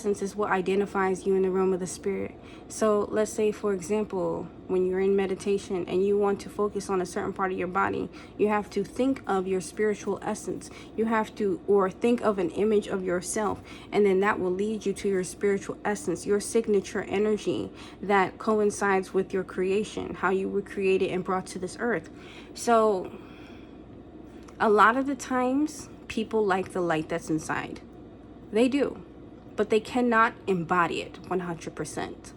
essence is what identifies you in the realm of the spirit. So let's say, for example, when you're in meditation and you want to focus on a certain part of your body, you have to think of your spiritual essence. You have to, or think of an image of yourself, and then that will lead you to your spiritual essence, your signature energy that coincides with your creation, how you were created and brought to this earth. So a lot of the times people like the light that's inside. They do, but they cannot embody it 100%.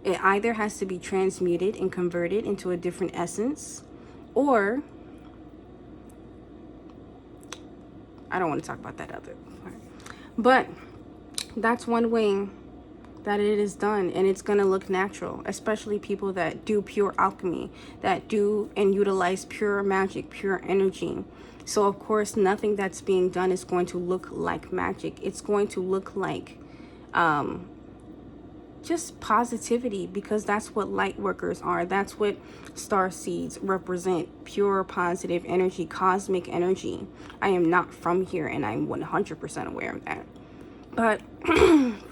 It either has to be transmuted and converted into a different essence, or I don't want to talk about that other part. But that's one way that it is done, and it's going to look natural, especially people that do pure alchemy, that do and utilize pure magic, pure energy. So of course, nothing that's being done is going to look like magic. It's going to look like just positivity, because that's what light workers are. That's what star seeds represent: pure positive energy, cosmic energy. I am not from here, and I'm 100% aware of that. But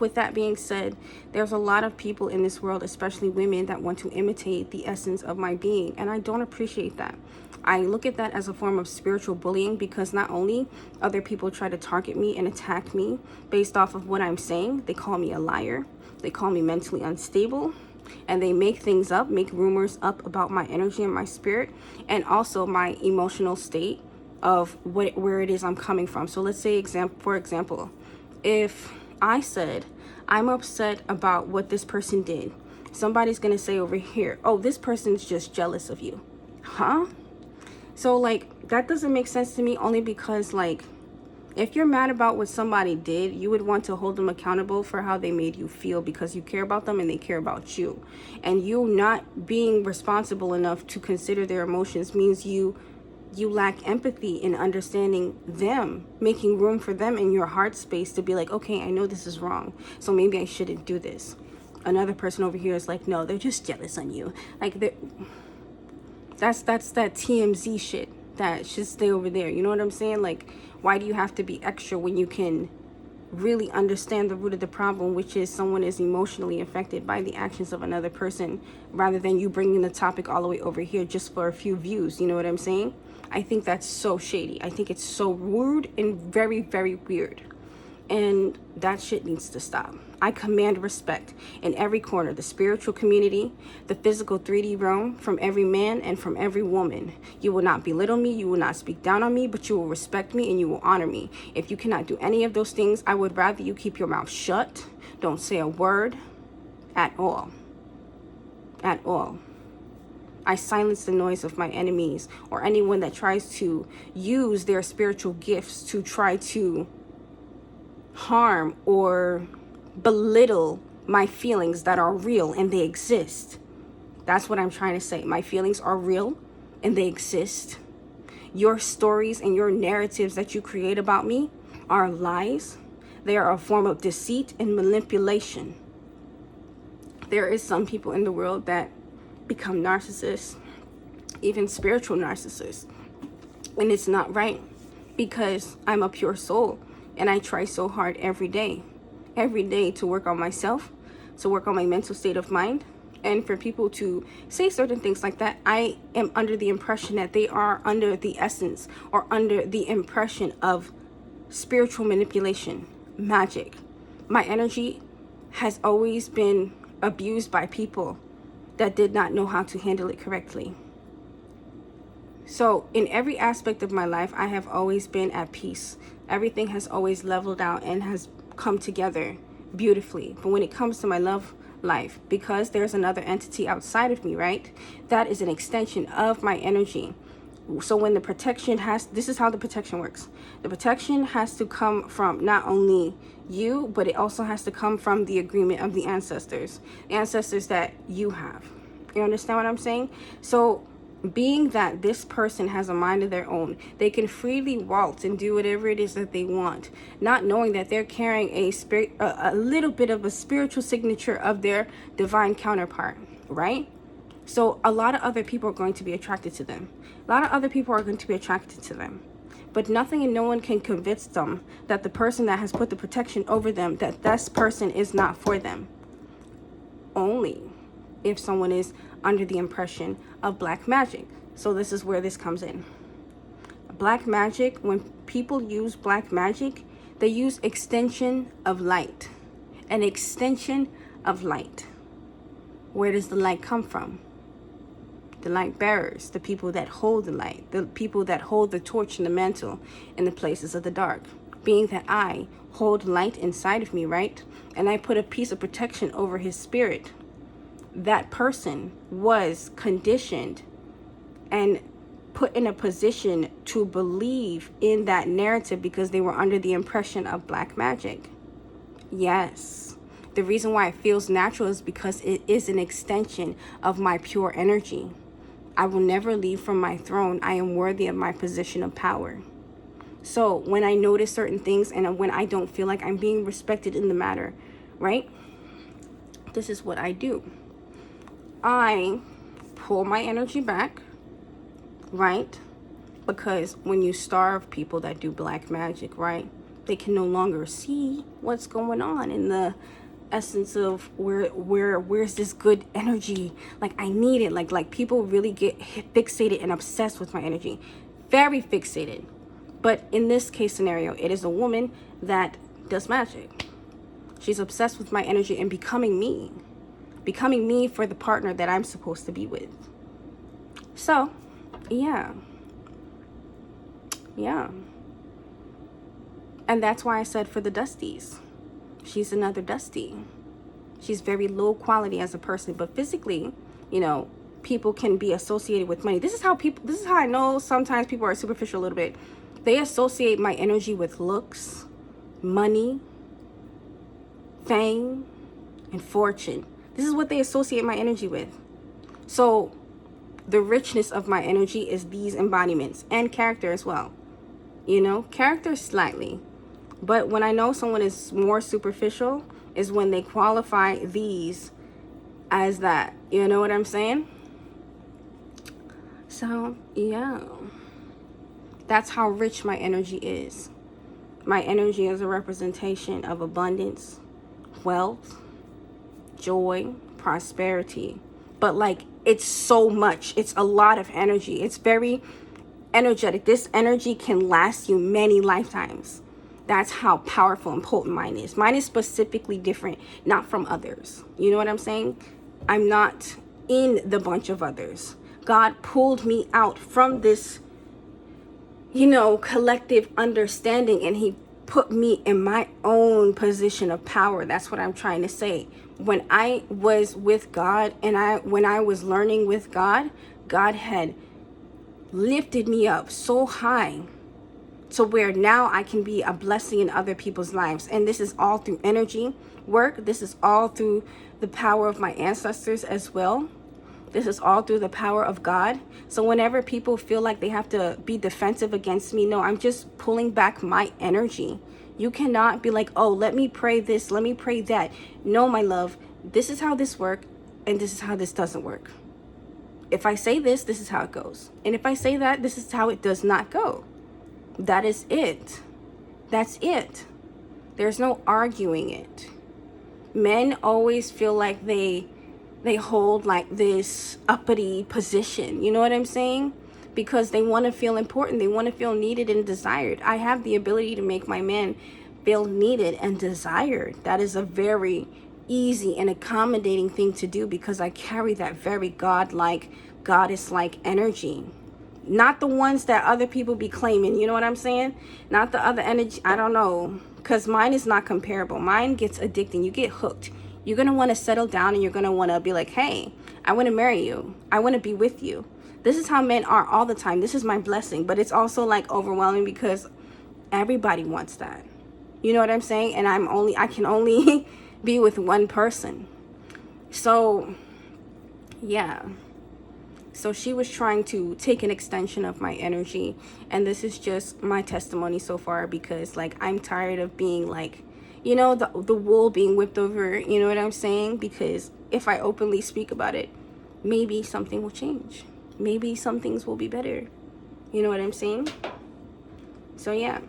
with that being said, there's a lot of people in this world, especially women, that want to imitate the essence of my being, and I don't appreciate that. I look at that as a form of spiritual bullying, because not only other people try to target me and attack me based off of what I'm saying, they call me a liar, they call me mentally unstable, and they make things up, make rumors up about my energy and my spirit, and also my emotional state of where it is I'm coming from. So let's say, for example, if I said, I'm upset about what this person did, somebody's going to say over here, oh, this person's just jealous of you. Huh? So like, that doesn't make sense to me, only because like, if you're mad about what somebody did, you would want to hold them accountable for how they made you feel, because you care about them and they care about you. And you not being responsible enough to consider their emotions means you lack empathy in understanding them, making room for them in your heart space to be like, okay, I know this is wrong, so maybe I shouldn't do this. Another person over here is like, no, they're just jealous on you. Like, that's that TMZ shit that should stay over there. You know what I'm saying? Like, why do you have to be extra when you can really understand the root of the problem, which is someone is emotionally affected by the actions of another person, rather than you bringing the topic all the way over here just for a few views? You know what I'm saying? I think that's so shady. I think it's so rude and very, very weird. And that shit needs to stop. I command respect in every corner, the spiritual community, the physical 3D realm, from every man and from every woman. You will not belittle me, you will not speak down on me, but you will respect me and you will honor me. If you cannot do any of those things, I would rather you keep your mouth shut. Don't say a word at all. At all. I silence the noise of my enemies, or anyone that tries to use their spiritual gifts to try to harm or belittle my feelings that are real and they exist. That's what I'm trying to say. My feelings are real and they exist. Your stories and your narratives that you create about me are lies. They are a form of deceit and manipulation. There is some people in the world that become narcissists, even spiritual narcissists, and it's not right, because I'm a pure soul and I try so hard every day to work on myself, to work on my mental state of mind. And for people to say certain things like that, I am under the impression that they are under the essence or under the impression of spiritual manipulation, magic. My energy has always been abused by people that did not know how to handle it correctly. So in every aspect of my life, I have always been at peace. Everything has always leveled out and has come together beautifully. But when it comes to my love life, because there's another entity outside of me, right? That is an extension of my energy. So when the protection this is how the protection works. The protection has to come from not only you, but it also has to come from the agreement of the ancestors that you have. You understand what I'm saying? So being that this person has a mind of their own, they can freely waltz and do whatever it is that they want, not knowing that they're carrying a little bit of a spiritual signature of their divine counterpart, right? So a lot of other people are going to be attracted to them. A lot of other people are going to be attracted to them But nothing and no one can convince them that the person that has put the protection over them, that this person is not for them. Only if someone is under the impression of black magic. So this is where this comes in. Black magic, when people use black magic, they use extension of light. An extension of light. Where does the light come from? The light bearers, the people that hold the light, the people that hold the torch and the mantle in the places of the dark. Being that I hold light inside of me, right? And I put a piece of protection over his spirit. That person was conditioned and put in a position to believe in that narrative because they were under the impression of black magic. Yes. The reason why it feels natural is because it is an extension of my pure energy. I will never leave from my throne. I am worthy of my position of power. So when I notice certain things and when I don't feel like I'm being respected in the matter, right? This is what I do. I pull my energy back, right? Because when you starve people that do black magic, right? They can no longer see what's going on in the essence of where's this good energy. Like I need it. Like people really get fixated and obsessed with my energy. Very fixated. But in this case scenario, it is a woman that does magic. She's obsessed with my energy and becoming me for the partner that I'm supposed to be with. So, yeah. And that's why I said for the Dusties. She's another Dusty. She's very low quality as a person, but physically, you know, people can be associated with money. This is how I know sometimes people are superficial a little bit. They associate my energy with looks, money, fame, and fortune. This is what they associate my energy with. So the richness of my energy is these embodiments and character as well. You know, character slightly. But when I know someone is more superficial is when they qualify these as that. You know what I'm saying? So, yeah. That's how rich my energy is. My energy is a representation of abundance, wealth, joy, prosperity. But like, it's so much. It's a lot of energy. It's very energetic. This energy can last you many lifetimes. That's how powerful and potent mine is. Mine is specifically different, not from others. You know what I'm saying? I'm not in the bunch of others. God pulled me out from this, you know, collective understanding, and he put me in my own position of power. That's what I'm trying to say. When I was with God and when I was learning with God, God had lifted me up so high to where now I can be a blessing in other people's lives. And this is all through energy work. This is all through the power of my ancestors as well. This is all through the power of God. So whenever people feel like they have to be defensive against me, no, I'm just pulling back my energy. You cannot be like, oh, let me pray this, let me pray that. No, my love, this is how this works, and this is how this doesn't work. If I say this, this is how it goes. And if I say that, this is how it does not go. That is it. That's it. There's no arguing it. Men always feel like they hold like this uppity position. You know what I'm saying? Because they want to feel important. They want to feel needed and desired. I have the ability to make my man feel needed and desired. That is a very easy and accommodating thing to do because I carry that very godlike, goddess-like energy. Not the ones that other people be claiming, you know what I'm saying? Not the other energy, I don't know. Because mine is not comparable. Mine gets addicting. You get hooked. You're going to want to settle down and you're going to want to be like, hey, I want to marry you. I want to be with you. This is how men are all the time. This is my blessing. But it's also like overwhelming because everybody wants that. You know what I'm saying? And I can only be with one person. So, yeah. So she was trying to take an extension of my energy. And this is just my testimony so far because like I'm tired of being like, you know, the wool being whipped over, you know what I'm saying? Because if I openly speak about it, maybe something will change. Maybe some things will be better. You know what I'm saying? So yeah.